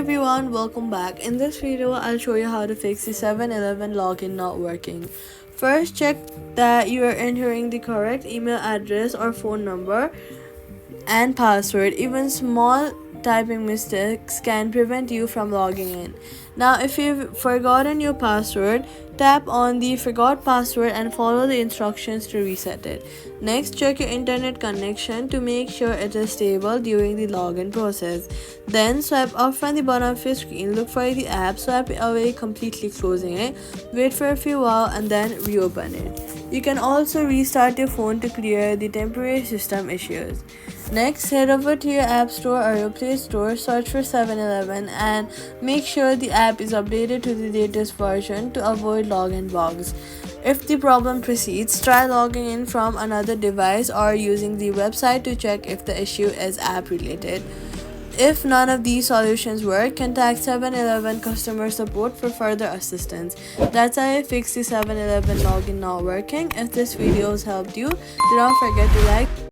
Everyone, welcome back. In this video, I'll show you how to fix the 7-Eleven login not working. First, check that you are entering the correct email address or phone number and password. Even small typing mistakes can prevent you from logging in. Now, if you've forgotten your password, tap on the forgot password and follow the instructions to reset it. Next, check your internet connection to make sure it is stable during the login process. Then swipe up from the bottom of your screen, look for the app, swipe it away, completely closing it, wait for a few while and then reopen it. You can also restart your phone to clear the temporary system issues. Next, head over to your App Store or your Play Store, search for 7-Eleven and make sure the app is updated to the latest version to avoid login bugs. If the problem persists, try logging in from another device or using the website to check if the issue is app related. If none of these solutions work, contact 7-Eleven customer support for further assistance. That's how I fix the 7-Eleven login not working. If this video has helped you, do not forget to like,